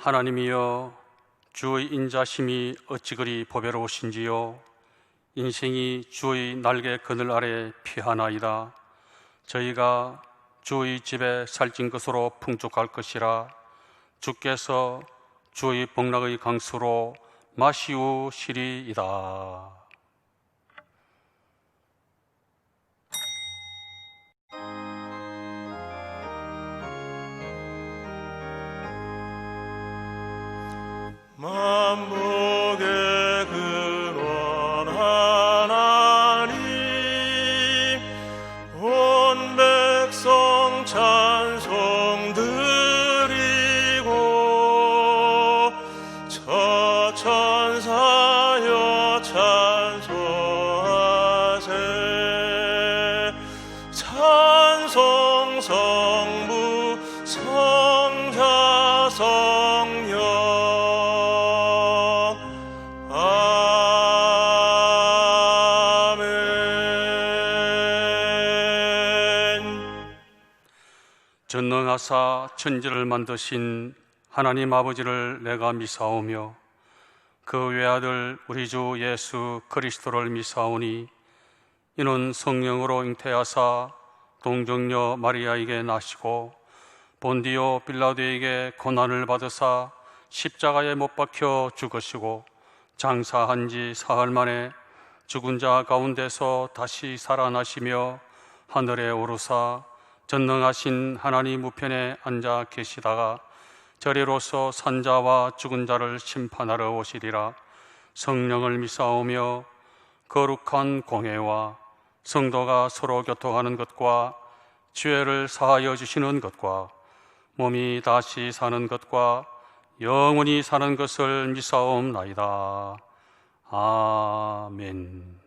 하나님이여, 주의 인자심이 어찌 그리 보배로우신지요. 인생이 주의 날개 그늘 아래 피하나이다. 저희가 주의 집에 살찐 것으로 풍족할 것이라. 주께서 주의 복락의 강수로 마시우시리이다. 만복의 근원 하나님, 온 백성 찬송 드리고 천사여 찬송하세. 찬송 성부 성자 성령. 전능하사 천지를 만드신 하나님 아버지를 내가 미사오며 그 외아들 우리 주 예수 그리스도를 미사오니, 이는 성령으로 잉태하사 동정녀 마리아에게 나시고 본디오 빌라도에게 고난을 받으사 십자가에 못 박혀 죽으시고 장사한 지 사흘 만에 죽은 자 가운데서 다시 살아나시며 하늘에 오르사 전능하신 하나님 우편에 앉아 계시다가 저리로서 산자와 죽은 자를 심판하러 오시리라. 성령을 미사오며 거룩한 공회와 성도가 서로 교통하는 것과 죄를 사하여 주시는 것과 몸이 다시 사는 것과 영원히 사는 것을 미사옵나이다. 아멘.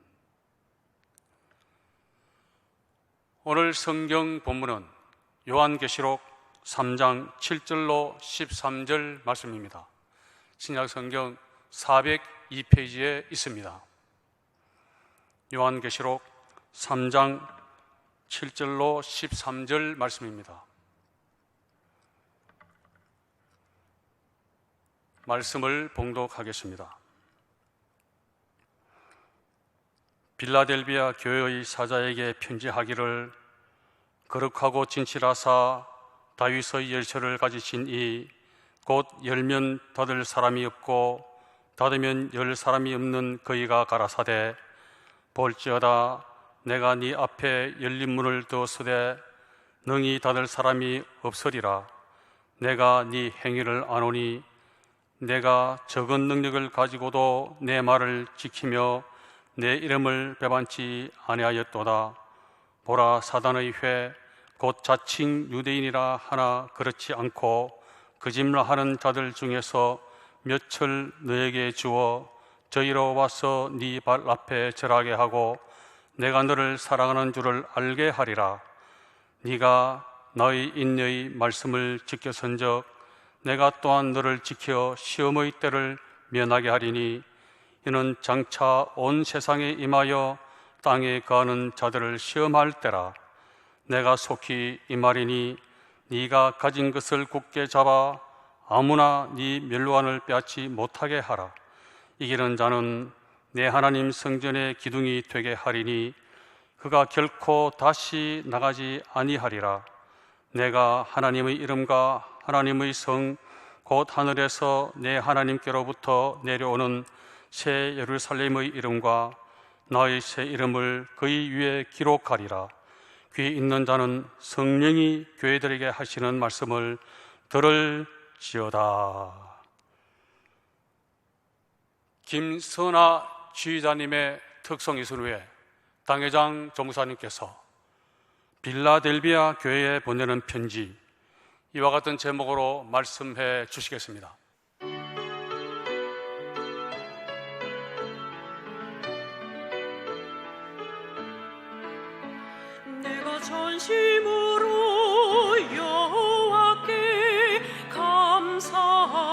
오늘 성경 본문은 요한계시록 3장 7절로 13절 말씀입니다. 신약 성경 402페이지에 있습니다. 요한계시록 3장 7절로 13절 말씀입니다. 말씀을 봉독하겠습니다. 빌라델비아 교회의 사자에게 편지하기를, 거룩하고 진실하사 다윗의 열처를 가지신 이 곧 열면 닫을 사람이 없고 닫으면 열 사람이 없는 그이가 가라사대, 볼지어다 내가 네 앞에 열린 문을 두었으되 능히 닫을 사람이 없으리라. 내가 네 행위를 아노니 내가 적은 능력을 가지고도 내 말을 지키며 내 이름을 배반치 아니하였도다. 보라, 사단의 회 곧 자칭 유대인이라 하나 그렇지 않고 거짓말하는 자들 중에서 몇을 너에게 주어 저희로 와서 네 발 앞에 절하게 하고 내가 너를 사랑하는 줄을 알게 하리라. 네가 나의 인내의 말씀을 지켰은즉 내가 또한 너를 지켜 시험의 때를 면하게 하리니, 이는 장차 온 세상에 임하여 땅에 거하는 자들을 시험할 때라. 내가 속히 이 말이니 네가 가진 것을 굳게 잡아 아무나 네 멸관을 빼앗지 못하게 하라. 이기는 자는 내 하나님 성전의 기둥이 되게 하리니 그가 결코 다시 나가지 아니하리라. 내가 하나님의 이름과 하나님의 성 곧 하늘에서 내 하나님께로부터 내려오는 새 예루살렘의 이름과 나의 새 이름을 그의 위에 기록하리라. 귀 있는 자는 성령이 교회들에게 하시는 말씀을 들을지어다. 김선아 지휘자님의 특성 이순 후에 당회장 정무사님께서 빌라델비아 교회에 보내는 편지, 이와 같은 제목으로 말씀해 주시겠습니다. 내가 전심으로 여호와께 감사하오며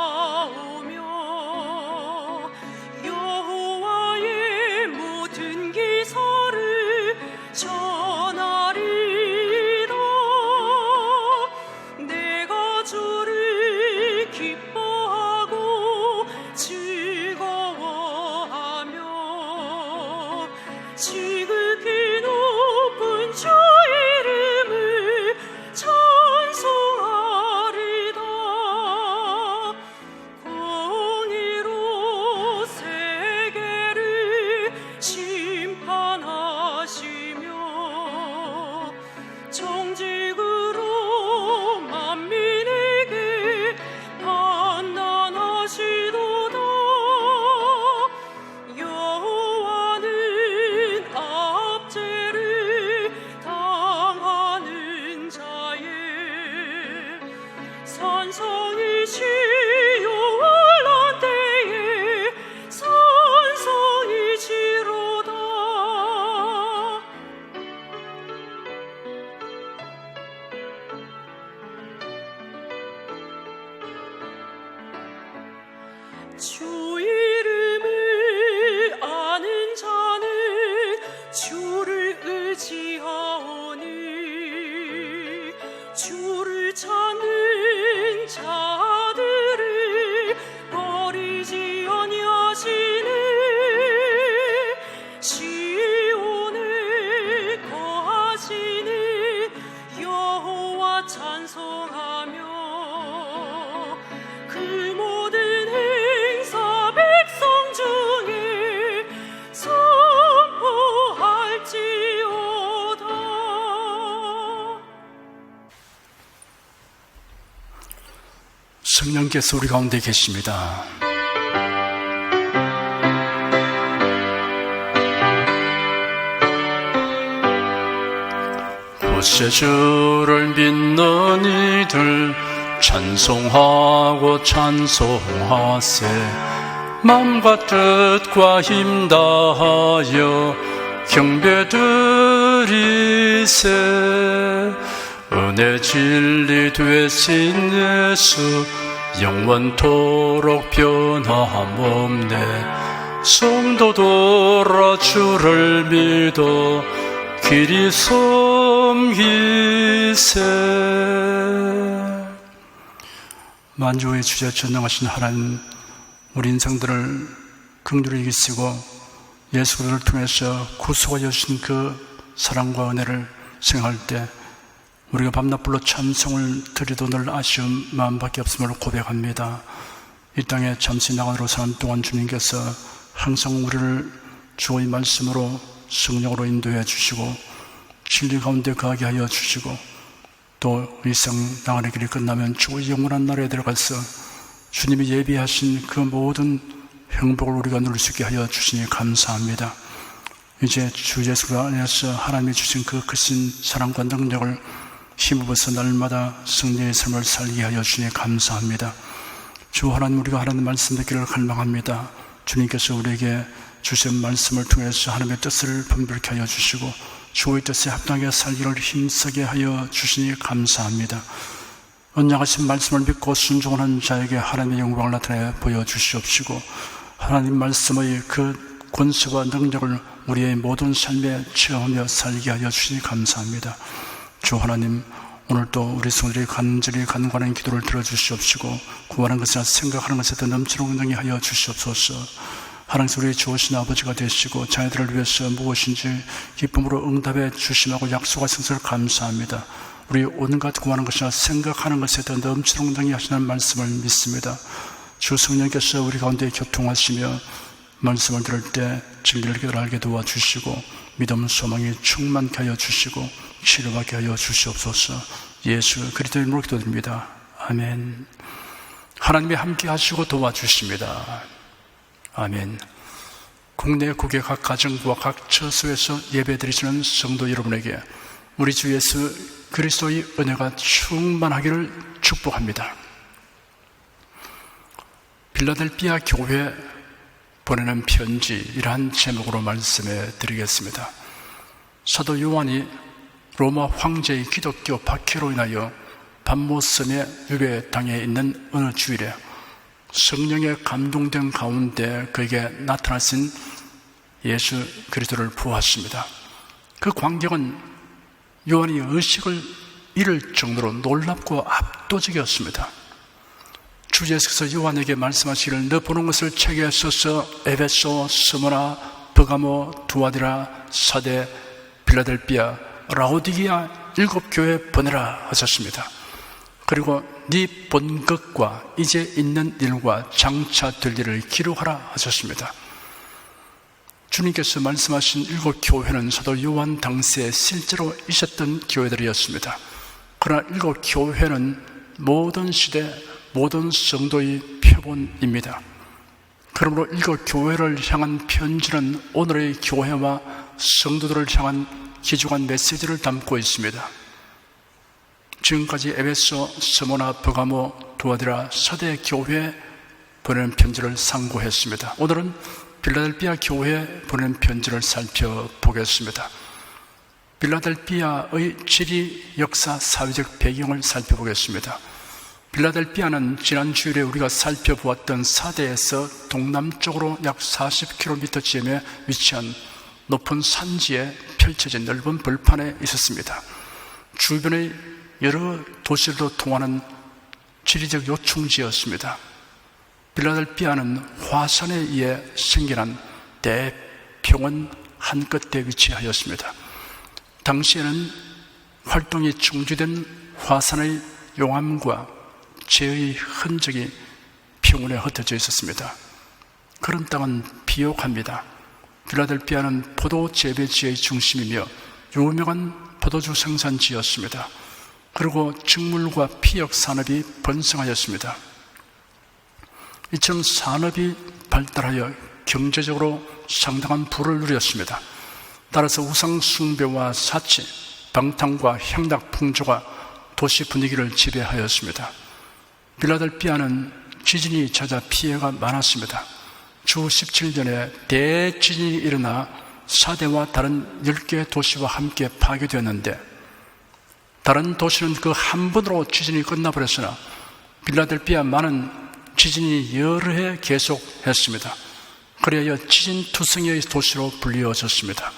여호와의 모든 기사를 전하리라. 내가 주를 기뻐하며 지극히 높은 주 이름을 찬송하리다. 공의로 세계를 심판하시며 정직으로 만민에게 판단하시도다. 여호와는 압제를 당하는 자의 산성이시요 환난 때에 산성이시로다. 주 이름을 아는 자는 주를 의지하오니 주를 찾는 자들을 버리지 아니하시네. 시온에 거하시는 여호와 찬송하며 그 모든 행사 백성 중에 선포할지어다. 성령께서 우리 가운데 계십니다. 구세주를 믿는 이들 찬송하고 찬송하세. 마음과 뜻과 힘 다하여 경배드리세. 은혜 진리 되신 예수 영원토록 변함없네. 성도들아 주를 믿어 길이 섬기세. 만주의 주자 전능하신 하나님, 우리 인생들을 긍휼히 여기시고 예수 그리스도를 통해서 구속하여 주신 그 사랑과 은혜를 생각할 때 우리가 밤낮 불러 찬송을 드리도 늘 아쉬운 마음밖에 없음을 고백합니다. 이 땅에 잠시 나간으로 사는 동안 주님께서 항상 우리를 주의 말씀으로 성령으로 인도해 주시고 진리 가운데 거하게 하여 주시고 또 이 생 나가는 길이 끝나면 주의 영원한 나라에 들어가서 주님이 예비하신 그 모든 행복을 우리가 누릴 수 있게 하여 주시니 감사합니다. 이제 주 예수 안에서 하나님이 주신 그 크신 사랑과 능력을 힘입어서 날마다 승리의 삶을 살게 하여 주시니 감사합니다. 주 하나님, 우리가 하나님 말씀 듣기를 갈망합니다. 주님께서 우리에게 주신 말씀을 통해서 하나님의 뜻을 분별케 하여 주시고 주의 뜻에 합당하게 살기를 힘쓰게 하여 주시니 감사합니다. 언약하신 말씀을 믿고 순종하는 자에게 하나님의 영광을 나타내 보여주시옵시고 하나님 말씀의 그 권세와 능력을 우리의 모든 삶에 체험하며 살게 하여 주시니 감사합니다. 주 하나님, 오늘도 우리 성도들이 간절히 간구하는 기도를 들어주시옵시고 구하는 것이나 생각하는 것에 더 넘치는 응답이 하여 주시옵소서. 하나님께서 우리의 좋으신 아버지가 되시고 자녀들을 위해서 무엇인지 기쁨으로 응답해 주심하고 약속하신 것을 감사합니다. 우리 온갖 구하는 것이나 생각하는 것에 더 넘치는 응답이 하시는 말씀을 믿습니다. 주 성령께서 우리 가운데 교통하시며 말씀을 들을 때 진리를 깨달게 도와주시고 믿음 소망이 충만케 하여 주시고 치료받게 하여 주시옵소서. 예수 그리스도의 이름으로 기도드립니다. 아멘. 하나님이 함께 하시고 도와주십니다. 아멘. 국내 국외 각 가정부와 각 처소에서 예배드리시는 성도 여러분에게 우리 주 예수 그리스도의 은혜가 충만하기를 축복합니다. 빌라델피아 교회에 보내는 편지, 이러한 제목으로 말씀해 드리겠습니다. 사도 요한이 로마 황제의 기독교 박해로 인하여 밤모섬의 유배 당에 있는 어느 주일에 성령에 감동된 가운데 그에게 나타나신 예수 그리스도를 보았습니다. 그 광경은 요한이 의식을 잃을 정도로 놀랍고 압도적이었습니다. 주 예수께서 요한에게 말씀하시기를 너 보는 것을 책에 써서 에베소, 스무나, 버가모, 두아디라, 사대, 빌라델비아, 라오디게아 7교회에 보내라 하셨습니다. 그리고 네 본 것과 이제 있는 일과 장차 될 일을 기록하라 하셨습니다. 주님께서 말씀하신 7교회는 사도 요한 당시에 실제로 있었던 교회들이었습니다. 그러나 7교회는 모든 시대, 모든 성도의 표본입니다. 그러므로 7교회를 향한 편지는 오늘의 교회와 성도들을 향한 귀중한 메시지를 담고 있습니다. 지금까지 에베소, 스모나, 버가모, 두아디라, 사대 교회에 보내는 편지를 상고했습니다. 오늘은 빌라델비아 교회에 보내는 편지를 살펴보겠습니다. 빌라델비아의 지리, 역사, 사회적 배경을 살펴보겠습니다. 빌라델비아는 지난 주일에 우리가 살펴보았던 사대에서 동남쪽으로 약 40km 지점에 위치한 높은 산지에 펼쳐진 넓은 벌판에 있었습니다. 주변의 여러 도시들로 통하는 지리적 요충지였습니다. 빌라델비아는 화산에 의해 생겨난 대평원 한 끝에 위치하였습니다. 당시에는 활동이 중지된 화산의 용암과 재의 흔적이 평원에 흩어져 있었습니다. 그런 땅은 비옥합니다. 빌라델비아는 포도 재배지의 중심이며 유명한 포도주 생산지였습니다. 그리고 직물과 피역 산업이 번성하였습니다. 이처럼 산업이 발달하여 경제적으로 상당한 부를 누렸습니다. 따라서 우상 숭배와 사치, 방탕과 향락 풍조가 도시 분위기를 지배하였습니다. 빌라델비아는 지진이 잦아 피해가 많았습니다. 주 17년에 대지진이 일어나 사대와 다른 10개의 도시와 함께 파괴되었는데 다른 도시는 그 한 번으로 지진이 끝나버렸으나 빌라델비아만은 지진이 여러 해 계속했습니다. 그래야 지진투성이의 도시로 불리워졌습니다.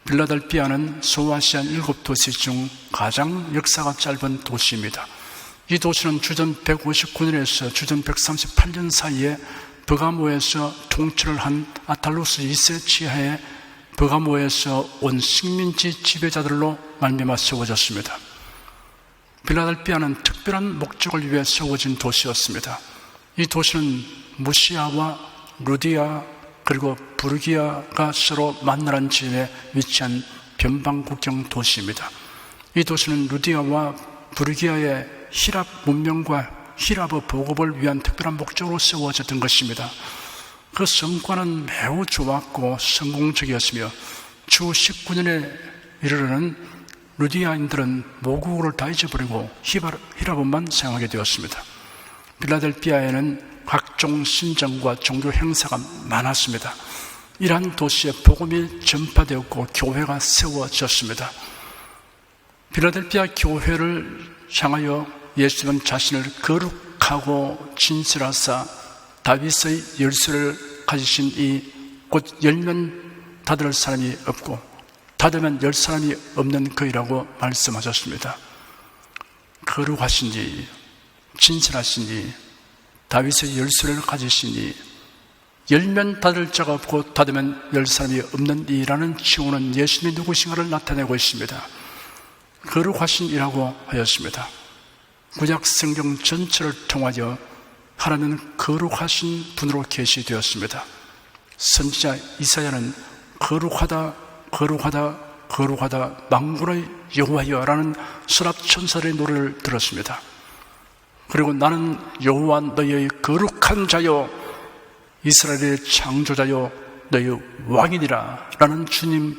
빌라델비아는 소아시아 7도시 중 가장 역사가 짧은 도시입니다. 이 도시는 주전 159년에서 주전 138년 사이에 버가모에서 통치를 한 아탈루스 2세 치하에 버가모에서 온 식민지 지배자들로 말미암아 세워졌습니다. 빌라델비아는 특별한 목적을 위해 세워진 도시였습니다. 이 도시는 무시아와 루디아 그리고 부르기아가 서로 만나는 지점에 위치한 변방국경 도시입니다. 이 도시는 루디아와 부르기아의 히랍 문명과 히랍의 보급을 위한 특별한 목적으로 세워졌던 것입니다. 그 성과는 매우 좋았고 성공적이었으며 주 19년에 이르러는 루디아인들은 모국어를 다 잊어버리고 히랍어만 사용하게 되었습니다. 빌라델비아에는 각종 신정과 종교 행사가 많았습니다. 이러한 도시에 복음이 전파되었고 교회가 세워졌습니다. 빌라델비아 교회를 향하여 예수님은 자신을 거룩하고 진실하사 다윗의 열쇠를 가지신 이 곧 열면 닫을 사람이 없고 닫으면 열 사람이 없는 그이라고 말씀하셨습니다. 거룩하시니 진실하시니 다윗의 열쇠를 가지시니 열면 닫을 자가 없고 닫으면 열 사람이 없는 이라는 칭호는 예수님이 누구신가를 나타내고 있습니다. 거룩하신 이라고 하였습니다. 구약 성경 전체를 통하여 하나님은 거룩하신 분으로 계시되었습니다. 선지자 이사야는 거룩하다 거룩하다 거룩하다 만군의 여호와여 라는 서랍 천사의 노래를 들었습니다. 그리고 나는 여호와 너희의 거룩한 자요 이스라엘의 창조자요 너희의 왕이니라 라는 주님의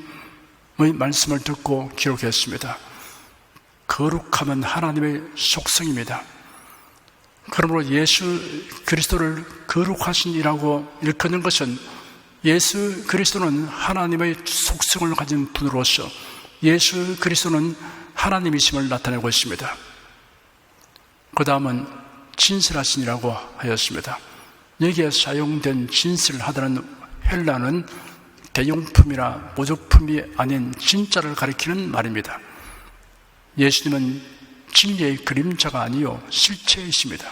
말씀을 듣고 기록했습니다. 거룩함은 하나님의 속성입니다. 그러므로 예수 그리스도를 거룩하신 이라고 일컫는 것은 예수 그리스도는 하나님의 속성을 가진 분으로서 예수 그리스도는 하나님이심을 나타내고 있습니다. 그 다음은 진실하신이라고 하였습니다. 여기에 사용된 진실하다는 헬라는 대용품이나 모조품이 아닌 진짜를 가리키는 말입니다. 예수님은 진리의 그림자가 아니요 실체이십니다.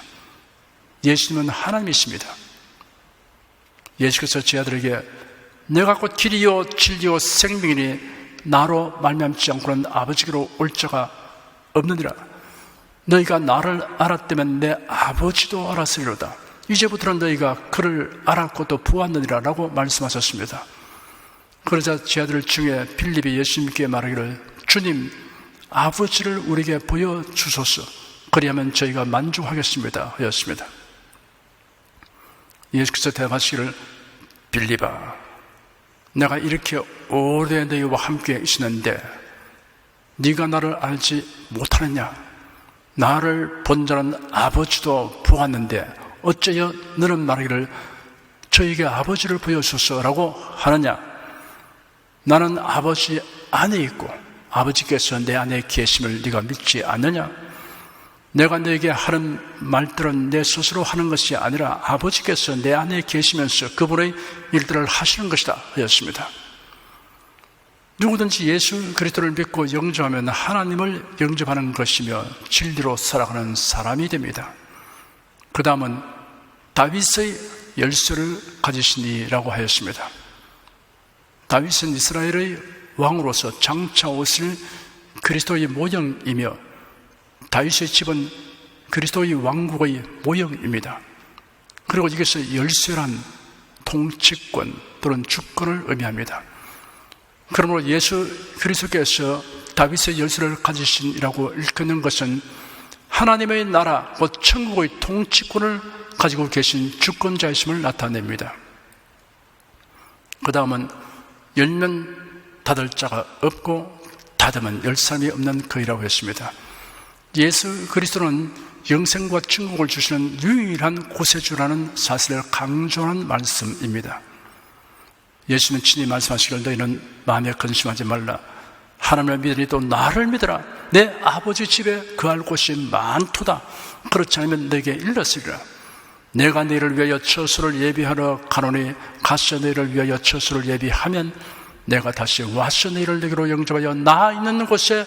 예수님은 하나님이십니다. 예수께서 제 아들에게 내가 곧 길이요 진리요 생명이니 나로 말미암지 않고는 아버지께로 올 자가 없느니라. 너희가 나를 알았다면 내 아버지도 알았으리로다. 이제부터는 너희가 그를 알았고 또 보았느니라 라고 말씀하셨습니다. 그러자 제 아들 중에 빌립이 예수님께 말하기를 주님 아버지를 우리에게 보여주소서 그리하면 저희가 만족하겠습니다 하였습니다. 예수께서 대답하시기를 빌립아 내가 이렇게 오래 너희와 함께 있었는데 네가 나를 알지 못하느냐? 나를 본 자는 아버지도 보았는데 어째여 너는 말하기를 저에게 아버지를 보여주소서라고 하느냐? 나는 아버지 안에 있고 아버지께서 내 안에 계심을 네가 믿지 않느냐? 내가 너에게 하는 말들은 내 스스로 하는 것이 아니라 아버지께서 내 안에 계시면서 그분의 일들을 하시는 것이다 하였습니다. 누구든지 예수 그리스도를 믿고 영접하면 하나님을 영접하는 것이며 진리로 살아가는 사람이 됩니다. 그 다음은 다윗의 열쇠를 가지시니라고 하였습니다. 다윗은 이스라엘의 왕으로서 장차 오실 그리스도의 모형이며 다윗의 집은 그리스도의 왕국의 모형입니다. 그리고 이것이 열쇠란 통치권 또는 주권을 의미합니다. 그러므로 예수 그리스도께서 다윗의 열쇠를 가지신이라고 일컫는 것은 하나님의 나라, 곧 천국의 통치권을 가지고 계신 주권자이심을 나타냅니다. 그 다음은 열면 닫을 자가 없고 닫으면 열 사람이 없는 그이라고 했습니다. 예수 그리스도는 영생과 천국을 주시는 유일한 구세주라는 사실을 강조하는 말씀입니다. 예수는 친히 말씀하시기를 너희는 마음에 근심하지 말라. 하나님을 믿으니 또 나를 믿으라. 내 아버지 집에 거할 곳이 많도다. 그렇지 않으면 너에게 일렀으리라. 내가 너희를 위하여 처소를 예비하러 가노니 가서 너희를 위하여 처소를 예비하면 내가 다시 와서 너희를 내게로 영접하여 나 있는 곳에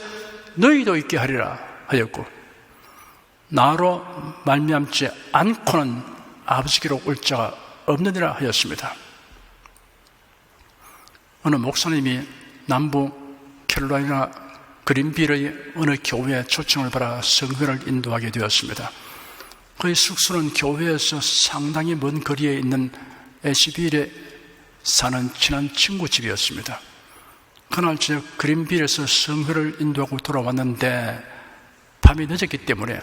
너희도 있게 하리라 하였고 나로 말미암지 않고는 아버지께로 올 자가 없느니라 하였습니다. 어느 목사님이 남부 캐롤라이나 그린빌의 어느 교회에 초청을 받아 성회를 인도하게 되었습니다. 그의 숙소는 교회에서 상당히 먼 거리에 있는 애쉬빌에 사는 친한 친구 집이었습니다. 그날 저녁 그린빌에서 성회를 인도하고 돌아왔는데 밤이 늦었기 때문에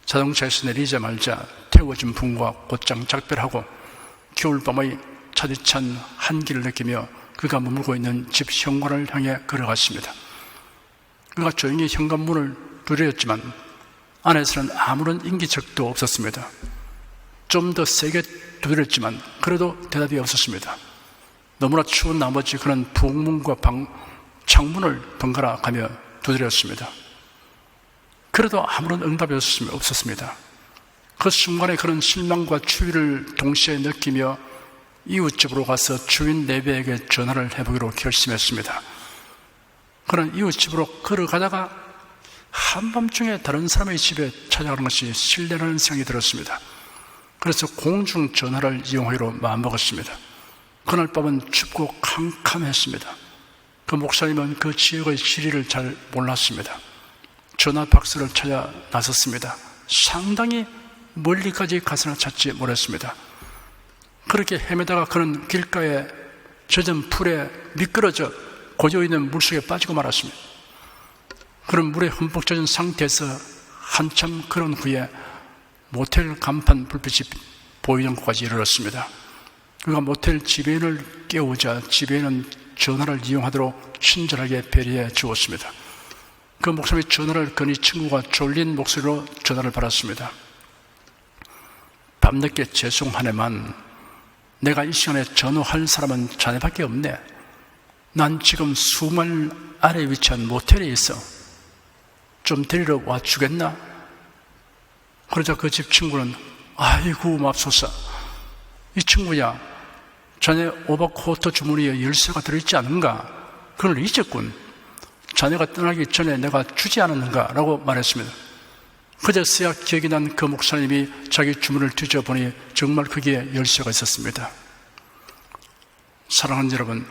자동차에서 내리자마자 태워진 분과 곧장 작별하고 겨울밤의 차디찬 한기를 느끼며 그가 머물고 있는 집 현관을 향해 걸어갔습니다. 그가 조용히 현관문을 두드렸지만 안에서는 아무런 인기척도 없었습니다. 좀 더 세게 두드렸지만 그래도 대답이 없었습니다. 너무나 추운 나머지 그는 부엌문과 창문을 번갈아 가며 두드렸습니다. 그래도 아무런 응답이 없었습니다. 그 순간에 그는 실망과 추위를 동시에 느끼며 이웃집으로 가서 주인 내배에게 전화를 해보기로 결심했습니다. 그는 이웃집으로 걸어가다가 한밤중에 다른 사람의 집에 찾아가는 것이 실례라는 생각이 들었습니다. 그래서 공중 전화를 이용하기로 마음먹었습니다. 그날 밤은 춥고 캄캄했습니다. 그 목사님은 그 지역의 지리를 잘 몰랐습니다. 전화 박스를 찾아 나섰습니다. 상당히 멀리까지 가서나 찾지 못했습니다. 그렇게 헤매다가 그는 길가에 젖은 풀에 미끄러져 고여있는 물속에 빠지고 말았습니다. 그는 물에 흠뻑 젖은 상태에서 한참 걸은 후에 모텔 간판 불빛이 보이는 곳까지 이르렀습니다. 그가 모텔 지배인을 깨우자 지배인은 전화를 이용하도록 친절하게 배려해 주었습니다. 그 목사님이 전화를 거니 친구가 졸린 목소리로 전화를 받았습니다. 밤늦게 죄송하네만 내가 이 시간에 전화할 사람은 자네밖에 없네. 난 지금 수말 아래에 위치한 모텔에 있어. 좀 데리러 와주겠나? 그러자 그 집 친구는 아이고 맙소사, 이 친구야, 자네 오버코트 주머니에 열쇠가 들어있지 않은가? 그걸 잊었군. 자네가 떠나기 전에 내가 주지 않았는가? 라고 말했습니다. 그제서야 기억이 난 그 목사님이 자기 주머니를 뒤져보니 정말 거기에 열쇠가 있었습니다. 사랑하는 여러분,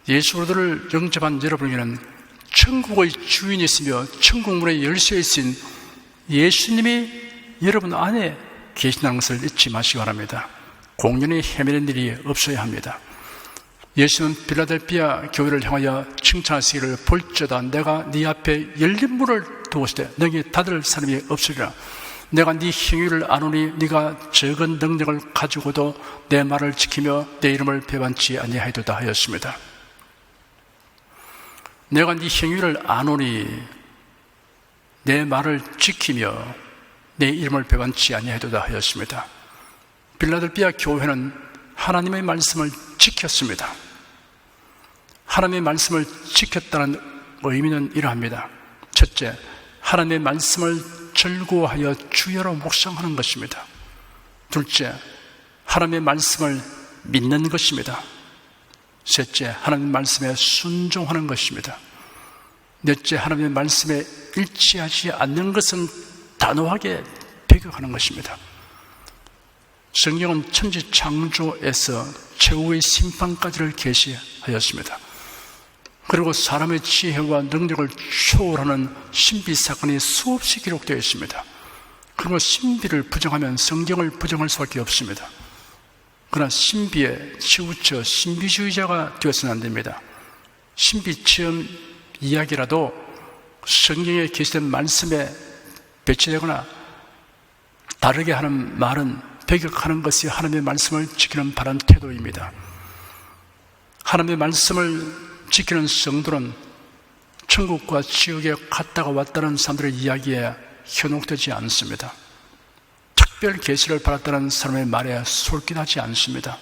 예수 그리스도를 영접한 여러분에게는 천국의 주인이 있으며 천국 문의 열쇠에 있인 예수님이 여러분 안에 계신다는 것을 잊지 마시기 바랍니다. 공연히 헤매는 일이 없어야 합니다. 예수는 빌라델피아 교회를 향하여 칭찬하시기를 볼지어다 내가 네 앞에 열린 문을 두었을 때 너에게 닫을 사람이 없으리라. 내가 네 행위를 아노니 네가 적은 능력을 가지고도 내 말을 지키며 내 이름을 배반치 아니하리로다 하였습니다. 내가 네 행위를 아노니 내 말을 지키며 내 이름을 배반치 아니하리로다 하였습니다. 빌라델피아 교회는 하나님의 말씀을 지켰습니다. 하나님의 말씀을 지켰다는 의미는 이러합니다. 첫째, 하나님의 말씀을 절구하여 주여로 묵상하는 것입니다. 둘째, 하나님의 말씀을 믿는 것입니다. 셋째, 하나님의 말씀에 순종하는 것입니다. 넷째, 하나님의 말씀에 일치하지 않는 것은 단호하게 배격하는 것입니다. 성경은 천지 창조에서 최후의 심판까지를 계시하였습니다. 그리고 사람의 지혜와 능력을 초월하는 신비 사건이 수없이 기록되어 있습니다. 그리고 신비를 부정하면 성경을 부정할 수밖에 없습니다. 그러나 신비에 치우쳐 신비주의자가 되어서는 안 됩니다. 신비 체험 이야기라도 성경에 계시된 말씀에 배치되거나 다르게 하는 말은 배격하는 것이 하나님의 말씀을 지키는 바른 태도입니다. 하나님의 말씀을 지키는 성도는 천국과 지옥에 갔다가 왔다는 사람들의 이야기에 현혹되지 않습니다. 특별 계시를 받았다는 사람의 말에 솔깃하지 않습니다.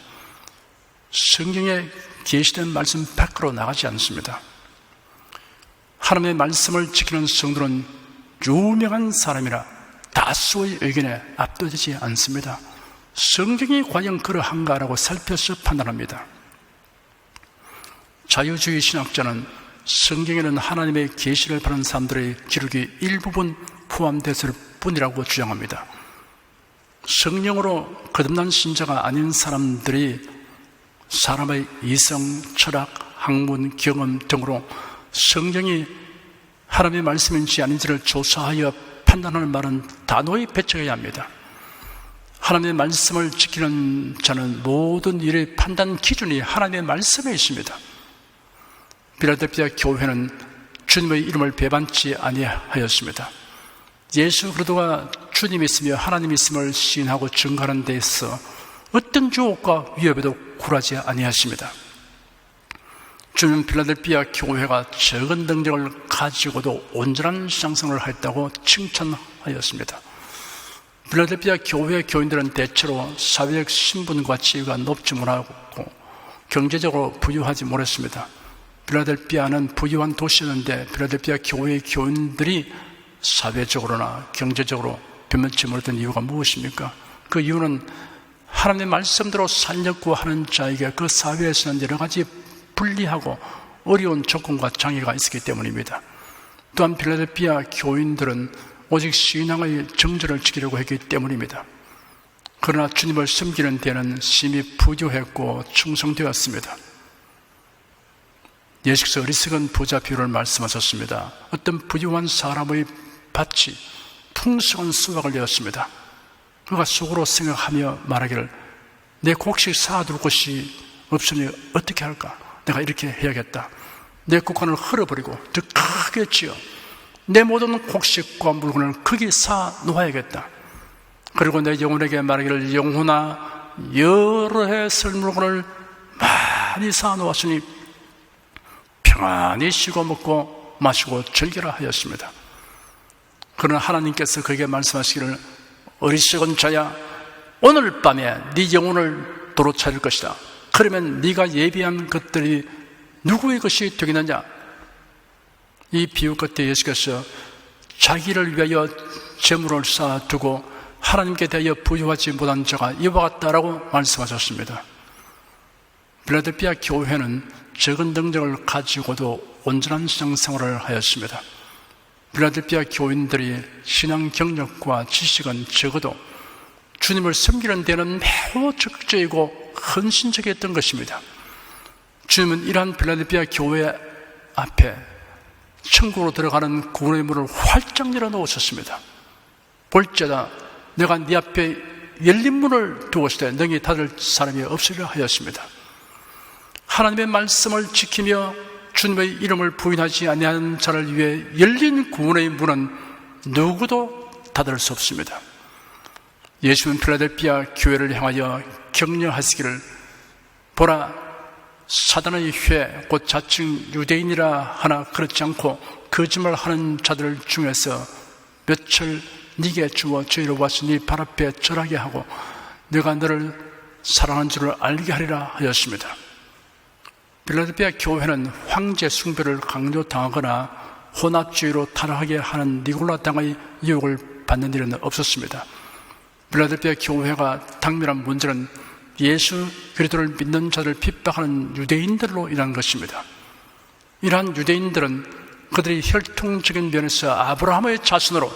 성경에 계시된 말씀 밖으로 나가지 않습니다. 하나님의 말씀을 지키는 성도는 유명한 사람이라 다수의 의견에 압도되지 않습니다. 성경이 과연 그러한가라고 살펴서 판단합니다. 자유주의 신학자는 성경에는 하나님의 계시를 받은 사람들의 기록이 일부분 포함됐을 뿐이라고 주장합니다. 성령으로 거듭난 신자가 아닌 사람들이 사람의 이성, 철학, 학문, 경험 등으로 성경이 하나님의 말씀인지 아닌지를 조사하여 판단하는 말은 단호히 배척해야 합니다. 하나님의 말씀을 지키는 자는 모든 일의 판단 기준이 하나님의 말씀에 있습니다. 빌라델피아 교회는 주님의 이름을 배반치 아니하였습니다. 예수 그리스도가 주님이 있으며 하나님이 있음을 시인하고 증거하는 데 있어 어떤 유혹과 위협에도 굴하지 아니하십니다. 주님은 빌라델피아 교회가 적은 능력을 가지고도 온전한 상승을 하였다고 칭찬하였습니다. 빌라델피아 교회 교인들은 대체로 사회적 신분과 지위가 높지 못하고 경제적으로 부유하지 못했습니다. 빌라델피아는 부유한 도시였는데 빌라델피아 교회의 교인들이 사회적으로나 경제적으로 변변치 못했던 이유가 무엇입니까? 그 이유는 하나님의 말씀대로 살려고 하는 자에게 그 사회에서는 여러 가지 불리하고 어려운 조건과 장애가 있었기 때문입니다. 또한 빌라델피아 교인들은 오직 신앙의 정절을 지키려고 했기 때문입니다. 그러나 주님을 섬기는 데는 심히 부유했고 충성되었습니다. 예수께서 어리석은 부자 비유를 말씀하셨습니다. 어떤 부유한 사람의 밭이 풍성한 수확을 내었습니다. 그가 속으로 생각하며 말하기를 내 곡식 쌓아둘 곳이 없으니 어떻게 할까? 내가 이렇게 해야겠다. 내 곡간을 헐어버리고 더 크게 지어 내 모든 곡식과 물건을 크게 쌓아 놓아야겠다. 그리고 내 영혼에게 말하기를 영혼아 여러 해 쓸 물건을 많이 쌓아 놓았으니 평안히 쉬고 먹고 마시고 즐기라 하였습니다. 그러나 하나님께서 그에게 말씀하시기를 어리석은 자야 오늘 밤에 네 영혼을 도로 찾을 것이다. 그러면 네가 예비한 것들이 누구의 것이 되겠느냐? 이 비유 끝에 예수께서 자기를 위하여 재물을 쌓아두고 하나님께 대하여 부유하지 못한 자가 이와 같다라고 말씀하셨습니다. 빌라델피아 교회는 적은 능력을 가지고도 온전한 신앙생활을 하였습니다. 빌라델피아 교인들이 신앙 경력과 지식은 적어도 주님을 섬기는 데는 매우 적극적이고 헌신적이었던 것입니다. 주님은 이러한 필라델피아 교회 앞에 천국으로 들어가는 구원의 문을 활짝 열어놓으셨습니다. 볼지어다 내가 네 앞에 열린 문을 두었을 때 너희 닫을 사람이 없으리라 하였습니다. 하나님의 말씀을 지키며 주님의 이름을 부인하지 아니하는 자를 위해 열린 구원의 문은 누구도 닫을 수 없습니다. 예수는 필라델피아 교회를 향하여 격려하시기를 보라 사단의 회 곧 자칭 유대인이라 하나 그렇지 않고 거짓말하는 자들 중에서 몇을 네게 주어 저희로 와서 네 발 앞에 절하게 하고 내가 너를 사랑한 줄을 알게 하리라 하였습니다. 필라델피아 교회는 황제 숭배를 강요당하거나 혼합주의로 타락하게 하는 니골라 당의 유혹을 받는 일은 없었습니다. 필라델피아 교회가 당면한 문제는 예수 그리스도를 믿는 자를 핍박하는 유대인들로 인한 것입니다. 이러한 유대인들은 그들이 혈통적인 면에서 아브라함의 자손으로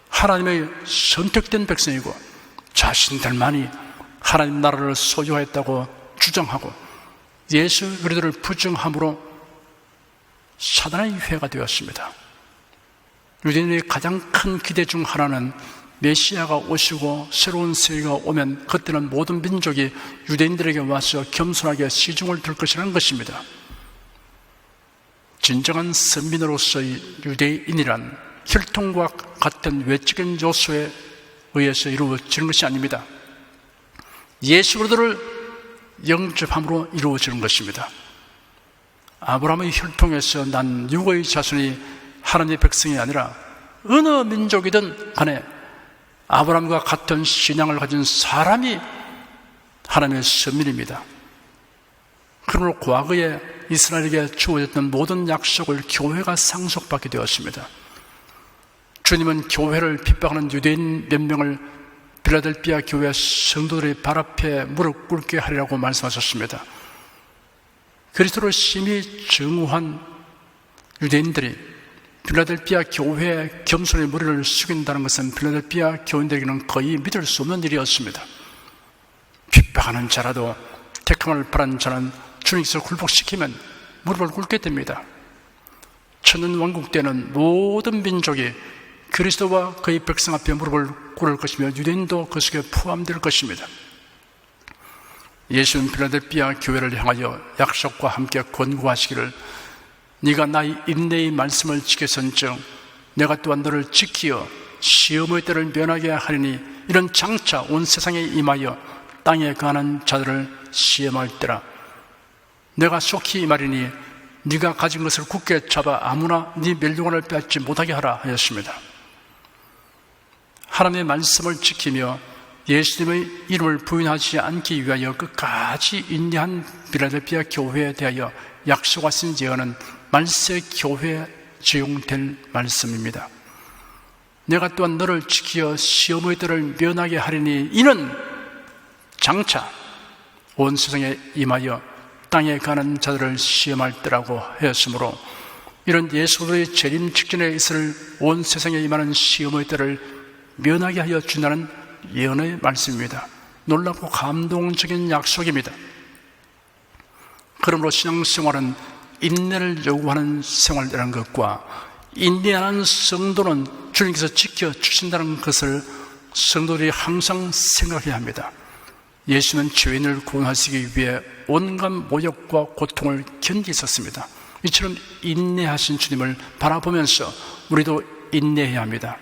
하나님의 선택된 백성이고 자신들만이 하나님 나라를 소유하였다고 주장하고 예수 그리스도를 부정함으로 사단의 회가 되었습니다. 유대인의 가장 큰 기대 중 하나는 메시아가 오시고 새로운 세계가 오면 그때는 모든 민족이 유대인들에게 와서 겸손하게 시중을 들 것이라는 것입니다. 진정한 선민으로서의 유대인이란 혈통과 같은 외적인 요소에 의해서 이루어지는 것이 아닙니다. 예수 그리스도를 영접함으로 이루어지는 것입니다. 아브라함의 혈통에서 난 육의 자손이 하나님의 백성이 아니라 어느 민족이든 간에 아브라함과 같은 신앙을 가진 사람이 하나님의 선민입니다. 그러므로 과거에 이스라엘에게 주어졌던 모든 약속을 교회가 상속받게 되었습니다. 주님은 교회를 핍박하는 유대인 몇 명을 필라델피아 교회 성도들의 발 앞에 무릎 꿇게 하리라고 말씀하셨습니다. 그리스도를 심히 증오한 유대인들이 필라델피아 교회의 겸손의 머리를 숙인다는 것은 필라델피아 교인들에게는 거의 믿을 수 없는 일이었습니다. 핍박하는 자라도 택함을 바라는 자는 주님께서 굴복시키면 무릎을 꿇게 됩니다. 천년 왕국 때는 모든 민족이 그리스도와 그의 백성 앞에 무릎을 꿇을 것이며 유대인도 그 속에 포함될 것입니다. 예수는 필라델피아 교회를 향하여 약속과 함께 권고하시기를 네가 나의 인내의 말씀을 지켰은즉 내가 또한 너를 지키어 시험의 때를 면하게 하리니 이런 장차 온 세상에 임하여 땅에 거하는 자들을 시험할 때라. 내가 속히 임하리니 네가 가진 것을 굳게 잡아 아무나 네 멸류관을 빼앗지 못하게 하라 하였습니다. 하나님의 말씀을 지키며 예수님의 이름을 부인하지 않기 위하여 끝까지 인내한 필라델피아 교회에 대하여 약속하신 예언은 말세 교회에 적용될 말씀입니다. 내가 또한 너를 지키어 시험의 때를 면하게 하리니 이는 장차 온 세상에 임하여 땅에 가는 자들을 시험할 때라고 하였으므로 이런 예수의 재림 직전에 있을 온 세상에 임하는 시험의 때를 면하게 하여 준다는 예언의 말씀입니다. 놀랍고 감동적인 약속입니다. 그러므로 신앙생활은 인내를 요구하는 생활이라는 것과 인내하는 성도는 주님께서 지켜주신다는 것을 성도들이 항상 생각해야 합니다. 예수는 죄인을 구원하시기 위해 온갖 모욕과 고통을 견디셨습니다. 이처럼 인내하신 주님을 바라보면서 우리도 인내해야 합니다.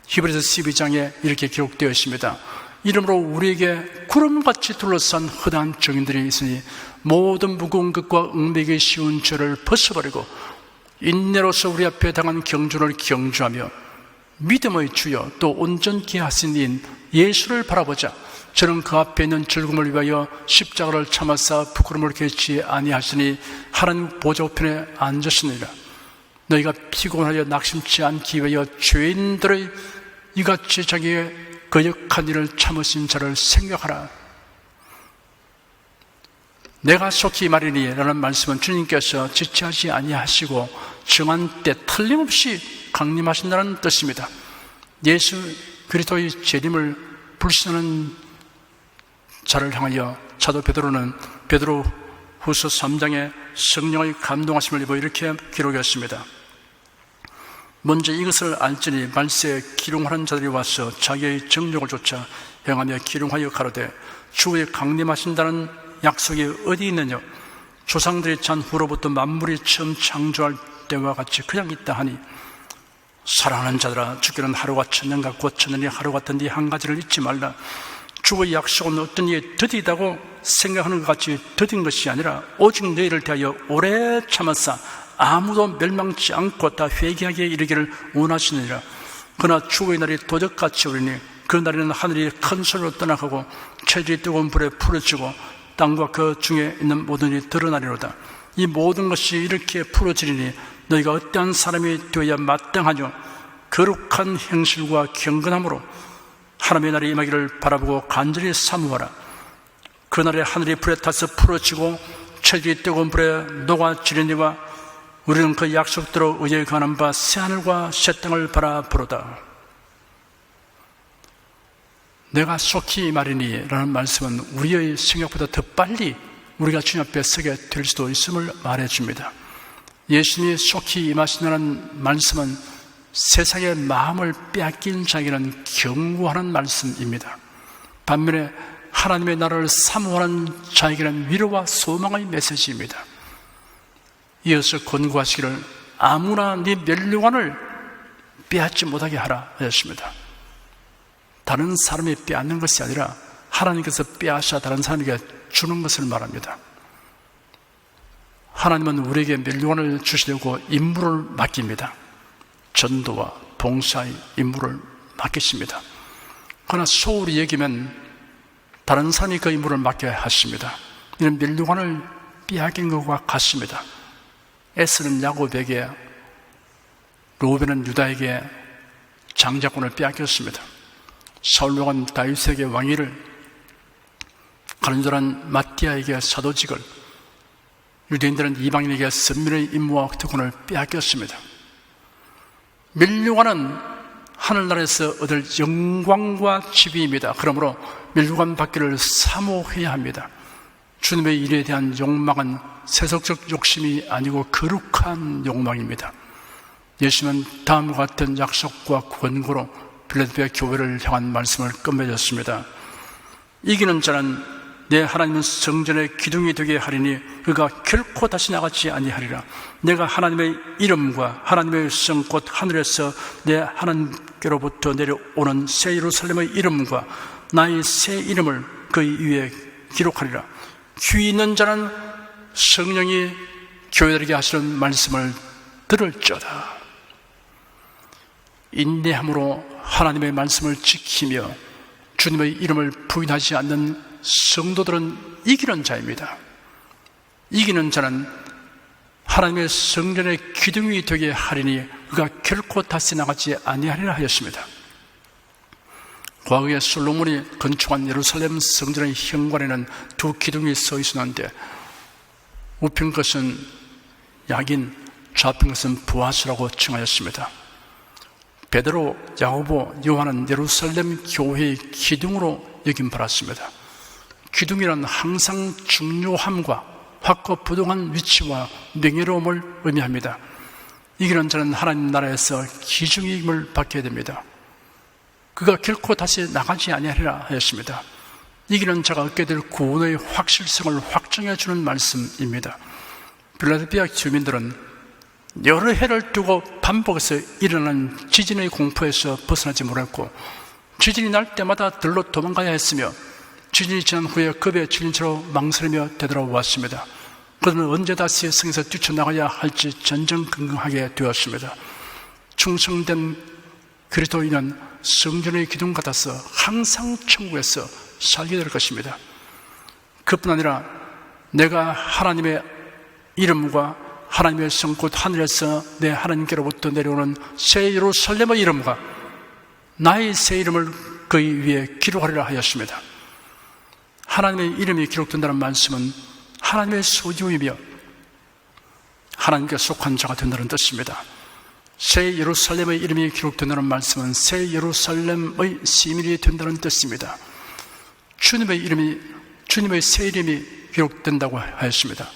히브리서 12장에 이렇게 기록되어 있습니다. 이러므로 우리에게 구름같이 둘러싼 허다한 증인들이 있으니 모든 무거운 것과 응매기 쉬운 죄를 벗어버리고 인내로서 우리 앞에 당한 경주를 경주하며 믿음의 주여 또 온전케 하신 이인 예수를 바라보자. 저는 그 앞에 있는 즐거움을 위하여 십자가를 참아사 부끄러움을 개치 아니하시니 하나님 보좌 우편에 앉으시니라. 너희가 피곤하여 낙심치 않기 위하여 죄인들의 이같이 자기의 거역한 일을 참으신 자를 생각하라. 내가 속히 말이니 라는 말씀은 주님께서 지체하지 아니하시고 정한 때 틀림없이 강림하신다는 뜻입니다. 예수 그리스도의 재림을 불신하는 자를 향하여 사도 베드로는 베드로 후서 3장에 성령의 감동하심을 입어 이렇게 기록했습니다. 먼저 이것을 알지니 말세에 기lum하는 자들이 와서 자기의 정욕을 쫓아 행하며 기lum하여 가로되 주의 강림하신다는 약속이 어디 있느냐? 조상들이 잔 후로부터 만물이 처음 창조할 때와 같이 그냥 있다 하니 사랑하는 자들아, 주께는 하루가 천년 같고 천년이 하루 같은데 한 가지를 잊지 말라. 주의 약속은 어떤 이에 더디다고 생각하는 것 같이 더딘 것이 아니라 오직 너희를 대하여 오래 참았사 아무도 멸망치 않고 다 회개하게 이르기를 원하시느니라. 그러나 주의 날이 도적같이 오리니 그 날에는 하늘이 큰 소리로 떠나가고 체질이 뜨거운 불에 풀어지고 땅과 그 중에 있는 모든 일이 드러나리로다. 이 모든 것이 이렇게 풀어지리니 너희가 어떠한 사람이 되어야 마땅하뇨? 거룩한 행실과 경건함으로 하나님의 날이 임하기를 바라보고 간절히 사모하라. 그날에 하늘이 불에 타서 풀어지고 체질이 뜨거운 불에 녹아지리니와 우리는 그 약속대로 의에 관한 바 새하늘과 새 땅을 바라보로다. 내가 속히 말이니 라는 말씀은 우리의 생각보다 더 빨리 우리가 주님 앞에 서게 될 수도 있음을 말해줍니다. 예수님이 속히 임하신다는 말씀은 세상의 마음을 빼앗긴 자에게는 경고하는 말씀입니다. 반면에 하나님의 나라를 사모하는 자에게는 위로와 소망의 메시지입니다. 이어서 권고하시기를 아무나 네 멸류관을 빼앗지 못하게 하라 하셨습니다. 다른 사람이 빼앗는 것이 아니라 하나님께서 빼앗아 다른 사람에게 주는 것을 말합니다. 하나님은 우리에게 멸류관을 주시려고 임무를 맡깁니다. 전도와 봉사의 임무를 맡기십니다. 그러나 소홀히 여기면 다른 사람이 그 임무를 맡겨야 하십니다. 이는 멸류관을 빼앗긴 것과 같습니다. 에스는 야곱에게, 로벤은 유다에게 장자권을 빼앗겼습니다. 사울왕은 다윗에게 왕위를, 가룟돌한 마띠아에게 사도직을, 유대인들은 이방인에게 선민의 임무와 특권을 빼앗겼습니다. 멸류관은 하늘나라에서 얻을 영광과 지위입니다. 그러므로 멸류관 받기를 사모해야 합니다. 주님의 일에 대한 욕망은 세속적 욕심이 아니고 거룩한 욕망입니다. 예수님은 다음과 같은 약속과 권고로 필라델피아 교회를 향한 말씀을 끝맺었습니다. 이기는 자는 내 하나님은 성전의 기둥이 되게 하리니 그가 결코 다시 나가지 아니하리라. 내가 하나님의 이름과 하나님의 성 곧 하늘에서 내 하나님께로부터 내려오는 새 예루살렘의 이름과 나의 새 이름을 그 위에 기록하리라. 귀 있는 자는 성령이 교회들에게 하시는 말씀을 들을지어다. 인내함으로 하나님의 말씀을 지키며 주님의 이름을 부인하지 않는 성도들은 이기는 자입니다. 이기는 자는 하나님의 성전의 기둥이 되게 하리니 그가 결코 다시 나가지 아니하리라 하였습니다. 과거에 솔로몬이 건축한 예루살렘 성전의 현관에는 두 기둥이 서 있었는데 우편 것은 야긴, 좌편 것은 보아스라고 칭하였습니다. 베드로, 야고보, 요한은 예루살렘 교회의 기둥으로 여김받았습니다. 기둥이란 항상 중요함과 확고부동한 위치와 명예로움을 의미합니다. 이기는 자는 하나님 나라에서 기중임을 받게 됩니다. 그가 결코 다시 나가지 아니하리라 하였습니다. 이기는 자가 얻게 될 구원의 확실성을 확정해 주는 말씀입니다. 필라델피아 주민들은 여러 해를 두고 반복해서 일어난 지진의 공포에서 벗어나지 못했고 지진이 날 때마다 들로 도망가야 했으며 지진이 지난 후에 겁에 질린 채로 망설이며 되돌아왔습니다. 그들은 언제 다시 성에서 뛰쳐나가야 할지 전전긍긍하게 되었습니다. 충성된 그리스도인은 성전의 기둥 같아서 항상 천국에서 살게 될 것입니다. 그뿐 아니라 내가 하나님의 이름과 하나님의 성 곧 하늘에서 내 하나님께로부터 내려오는 새 예루살렘의 이름과 나의 새 이름을 그 위에 기록하리라 하였습니다. 하나님의 이름이 기록된다는 말씀은 하나님의 소유이며 하나님께 속한 자가 된다는 뜻입니다. 새 예루살렘의 이름이 기록된다는 말씀은 새 예루살렘의 시민이 된다는 뜻입니다. 주님의 새 이름이 기록된다고 하였습니다.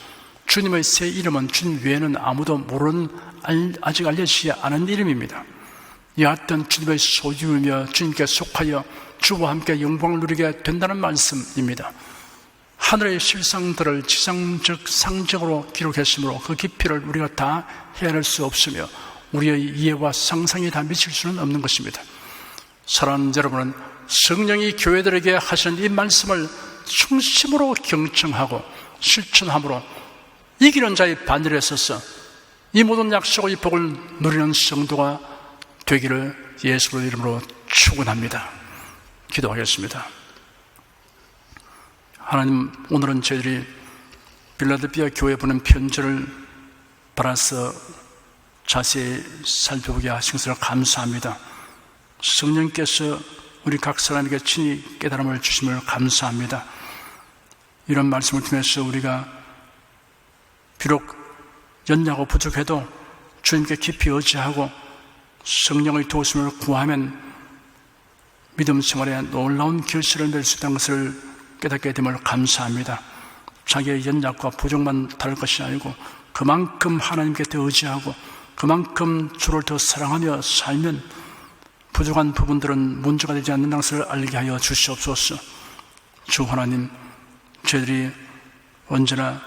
주님의 새 이름은 주님 외에는 아무도 모르는, 아직 알려지지 않은 이름입니다. 여하튼 주님의 소유이며 주님께 속하여 주와 함께 영광을 누리게 된다는 말씀입니다. 하늘의 실상들을 지상적 상적으로 기록했으므로 그 깊이를 우리가 다 헤아릴 수 없으며 우리의 이해와 상상이 다 미칠 수는 없는 것입니다. 사랑하는 여러분은 성령이 교회들에게 하신 이 말씀을 중심으로 경청하고 실천함으로 이기는 자의 반열에 서서 이 모든 약속의 복을 누리는 성도가 되기를 예수의 이름으로 축원합니다. 기도하겠습니다. 하나님, 오늘은 저희들이 빌라델피아 교회에 보낸 편지를 받아서 자세히 살펴보게 하신 것을 감사합니다. 성령께서 우리 각 사람에게 친히 깨달음을 주심을 감사합니다. 이런 말씀을 통해서 우리가 비록 연약하고 부족해도 주님께 깊이 의지하고 성령의 도우심을 구하면 믿음 생활에 놀라운 결실을 낼 수 있다는 것을 깨닫게 됨을 감사합니다. 자기의 연약과 부족만 다를 것이 아니고 그만큼 하나님께 더 의지하고 그만큼 주를 더 사랑하며 살면 부족한 부분들은 문제가 되지 않는 것을 알게 하여 주시옵소서. 주 하나님, 저희들이 언제나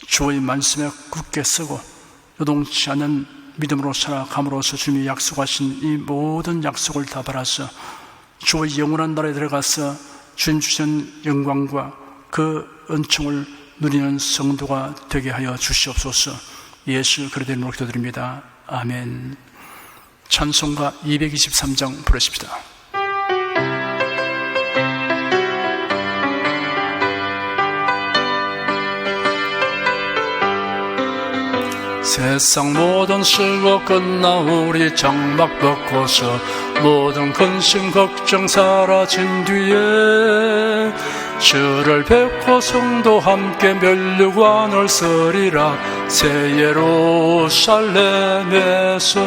주의 말씀에 굳게 서고 요동치 않는 믿음으로 살아감으로써 주님이 약속하신 이 모든 약속을 다 받아서 주의 영원한 나라에 들어가서 주님 주신 영광과 그 은총을 누리는 성도가 되게 하여 주시옵소서. 예수 그리스도의 이름으로 기도드립니다. 아멘. 찬송가 223장 부르십시다. 세상 모든 수고 끝나 우리 장막 벗고서 모든 근심 걱정 사라진 뒤에 주를 뵙고 성도 함께 멸류관을 서리라. 새 예루살렘에서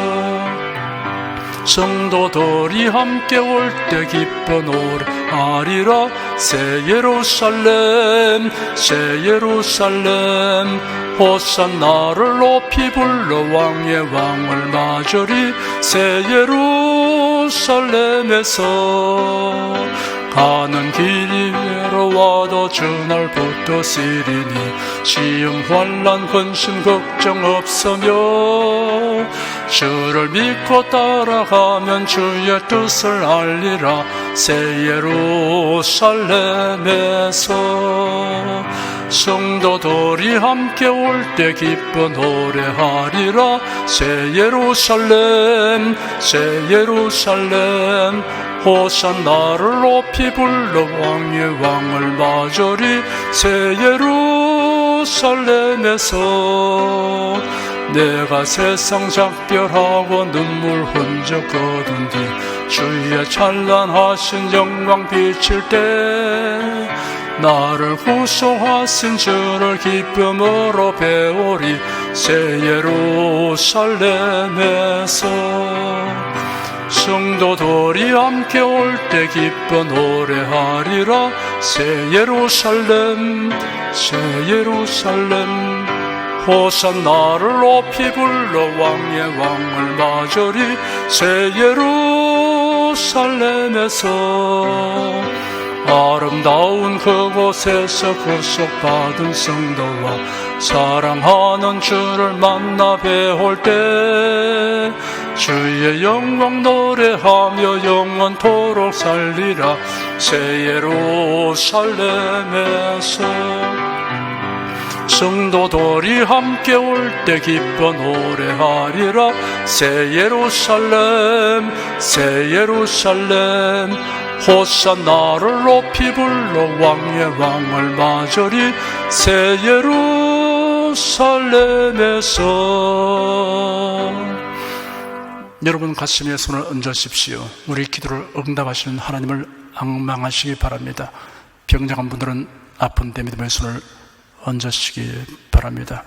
성도들이 함께 올 때 기뻐 노래하리라. 새 예루살렘 새 예루살렘 호산나를 높이 불러 왕의 왕을 맞으리. 새 예루살렘에서 가는 길이 외로워도 주날부터 시리니 시험 환난 근심 걱정 없으며 주를 믿고 따라가면 주의 뜻을 알리라. 새 예루살렘에서 성도들이 함께 올 때 기뻐 노래하리라. 새 예루살렘 새 예루살렘 호산나를 높이 불러 왕의 왕을 맞으리. 새 예루살렘에서 내가 세상 작별하고 눈물 흔적 거둔 뒤 주의 찬란하신 영광 비칠 때 나를 구속하신 주를 기쁨으로 배우리. 새 예루살렘에서 성도들이 함께 올 때 기뻐 노래하리라. 새 예루살렘 새 예루살렘 호산나를 높이 불러 왕의 왕을 맞으리. 새 예루살렘에서 아름다운 그곳에서 구속받은 성도와 사랑하는 주를 만나 배울 때 주의 영광 노래하며 영원토록 살리라. 새 예루살렘에서 성도들이 함께 올 때 기뻐 노래하리라. 새 예루살렘 새 예루살렘 호산나를 높이 불러 왕의 왕을 맞으리. 새 예루살렘에서 여러분 가슴에 손을 얹으십시오. 우리 기도를 응답하시는 하나님을 앙망하시기 바랍니다. 병장한 분들은 아픈 데 믿음의 손을 얹으시기 바랍니다.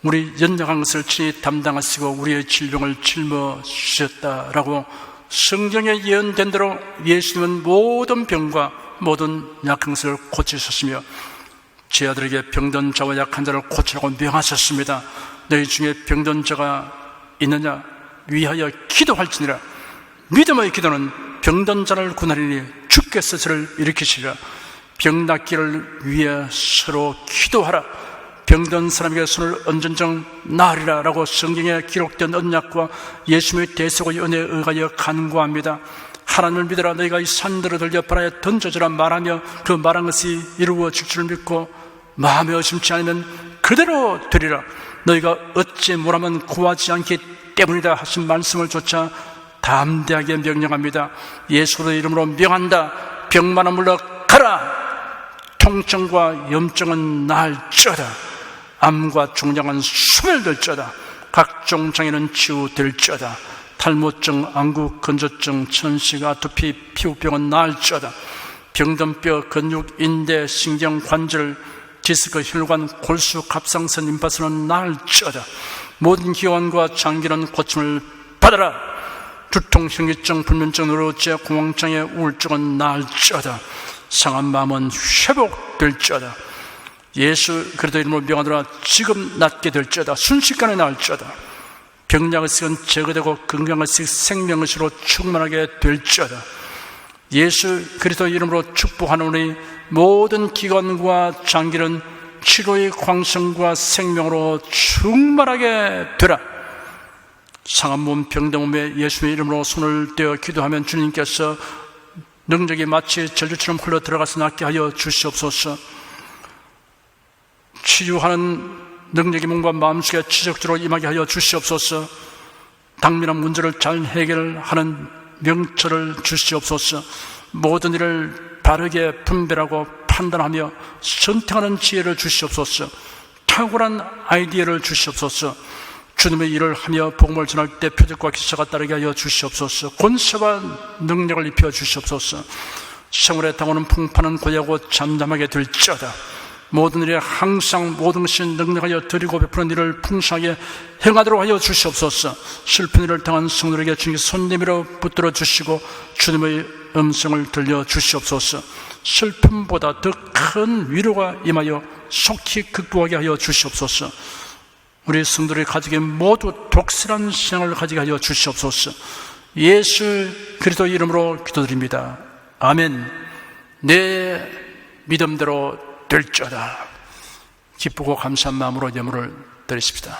우리 연약한 것을 친히 담당하시고 우리의 질병을 짊어지셨다라고 성경에 예언된 대로 예수님은 모든 병과 모든 약한 것을 고치셨으며 제 아들에게 병든 자와 약한 자를 고치라고 명하셨습니다. 너희 중에 병든 자가 있느냐? 위하여 기도할지니라. 믿음의 기도는 병든 자를 구하리니 주께서 저를 일으키시리라. 병 낫기를 위해 서로 기도하라. 병든 사람에게 손을 얹은정 나으리라 라고 성경에 기록된 언약과 예수님의 대속의 은혜에 의하여 간구합니다. 하나님을 믿으라. 너희가 이 산들을 들려 바다에 던져주라 말하며 그 말한 것이 이루어질 줄 믿고 마음에 의심치 않으면 그대로 되리라. 너희가 어찌 뭐라면 구하지 않기 때문이다 하신 말씀을 조차 담대하게 명령합니다. 예수의 이름으로 명한다. 병만은 물러가라. 통증과 염증은 나을지어다. 암과 종양은 소멸될지어다. 각종 장애는 치유될지어다. 탈모증, 안구, 건조증, 천식, 아토피, 피부병은 나을지어다. 병든 뼈, 근육, 인대, 신경, 관절, 디스크, 혈관, 골수, 갑상선, 림파선은 나을지어다. 모든 기관과 장기는 고침을 받아라. 두통, 현기증, 불면증, 노로제, 공황장애, 우울증은 나을지어다. 상한 마음은 회복될지어다. 예수 그리스도 이름으로 명하노라. 지금 낫게 될지어다. 순식간에 나을지어다. 병약의식은 제거되고 건강의식, 생명의식으로 충만하게 될지어다. 예수 그리스도 이름으로 축복하노니 모든 기관과 장기는 치료의 광성과 생명으로 충만하게 되라. 상한 몸, 병든 몸에 예수의 이름으로 손을 떼어 기도하면 주님께서 능력이 마치 절주처럼 흘러 들어가서 낫게 하여 주시옵소서. 치유하는 능력이 몸과 마음속에 지속적으로 임하게 하여 주시옵소서. 당면한 문제를 잘 해결하는 명철을 주시옵소서. 모든 일을 바르게 분별하고 판단하며 선택하는 지혜를 주시옵소서. 탁월한 아이디어를 주시옵소서. 주님의 일을 하며 복음을 전할 때 표적과 기사가 따르게 하여 주시옵소서. 권세와 능력을 입혀 주시옵소서. 생활에 당하는 풍파는 고야고 잠잠하게 될지어다. 모든 일에 항상 모든 것이 능력하여 드리고 베푸는 일을 풍성하게 행하도록 하여 주시옵소서. 슬픈 일을 당한 성도에게 주님께서 손 내밀어 붙들어 주시고 주님의 음성을 들려 주시옵소서. 슬픔보다 더 큰 위로가 임하여 속히 극복하게 하여 주시옵소서. 우리 성도들이 가지게 모두 독실한 신앙을 가지게 하여 주시옵소서. 예수 그리스도 이름으로 기도드립니다. 아멘. 내 믿음대로 될지어다. 기쁘고 감사한 마음으로 예물을 드리십시다.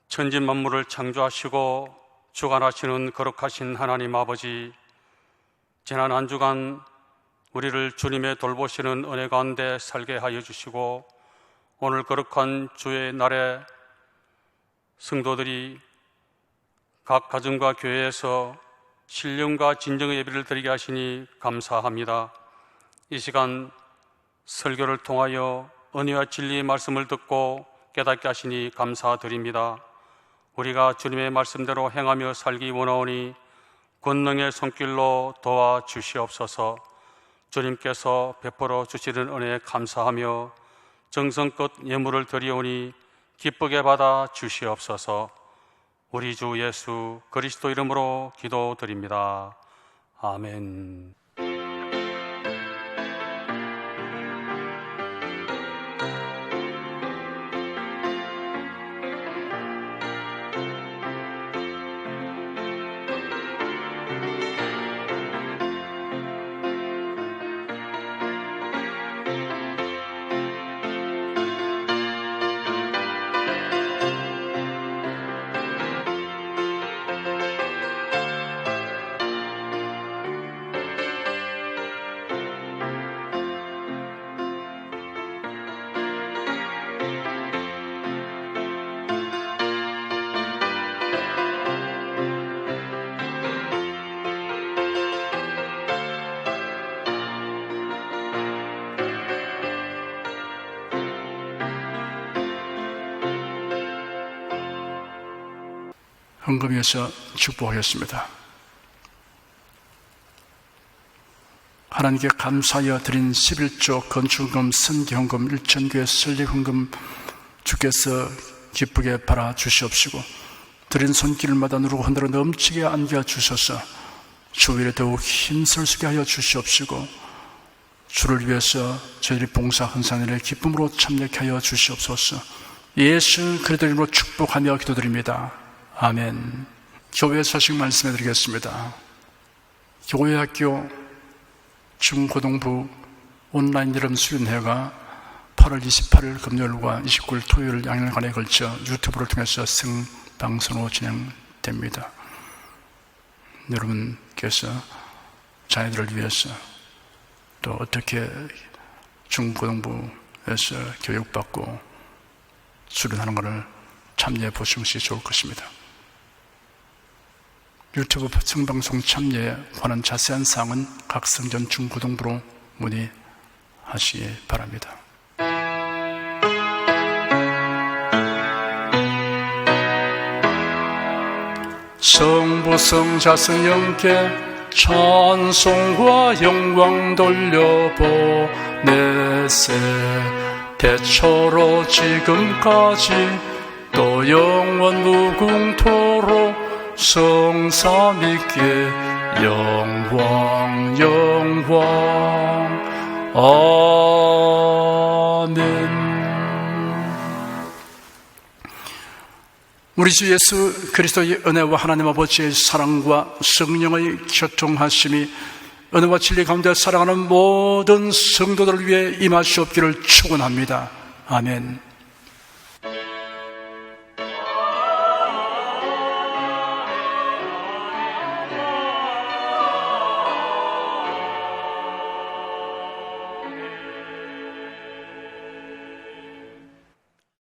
천진 만물을 창조하시고 주관하시는 거룩하신 하나님 아버지, 지난 한 주간 우리를 주님의 돌보시는 은혜 가운데 살게 하여 주시고 오늘 거룩한 주의 날에 성도들이 각 가정과 교회에서 신령과 진정의 예배를 드리게 하시니 감사합니다. 이 시간 설교를 통하여 은혜와 진리의 말씀을 듣고 깨닫게 하시니 감사드립니다. 우리가 주님의 말씀대로 행하며 살기 원하오니 권능의 손길로 도와주시옵소서. 주님께서 베풀어 주시는 은혜에 감사하며 정성껏 예물을 드리오니 기쁘게 받아 주시옵소서. 우리 주 예수 그리스도 이름으로 기도드립니다. 아멘. 헌금위에서 축복하겠습니다. 하나님께 감사하여 드린 11조 건축헌금, 선교헌금, 일천교회 설립헌금 주께서 기쁘게 바라 주시옵시고 드린 손길마다 누르고 흔들어 넘치게 안겨 주셔서 주 일에 더욱 힘쓸 수 있게 하여 주시옵시고 주를 위해서 저희들이 봉사 헌산일에 기쁨으로 참여케 하여 주시옵소서. 예수 그리스도 이름으로 축복하며 기도드립니다. 아멘. 교회 소식 말씀해 드리겠습니다. 교회학교 중고등부 온라인 여름 수련회가 8월 28일 금요일과 29일 토요일 양일간에 걸쳐 유튜브를 통해서 생방송으로 진행됩니다. 여러분께서 자녀들을 위해서 또 어떻게 중고등부에서 교육받고 수련하는 것을 참여해 보시는 것이 좋을 것입니다. 유튜브 생방송 참여에 관한 자세한 사항은 각 성전 중고등부로 문의하시기 바랍니다. 성부 성자 성령께 찬송과 영광 돌려보내세. 대초로 지금까지 또 영원 무궁토록 성삼위께 영광 영광. 아멘. 우리 주 예수 그리스도의 은혜와 하나님 아버지의 사랑과 성령의 교통하심이 은혜와 진리 가운데 살아가는 모든 성도들을 위해 임하시옵기를 축원합니다. 아멘.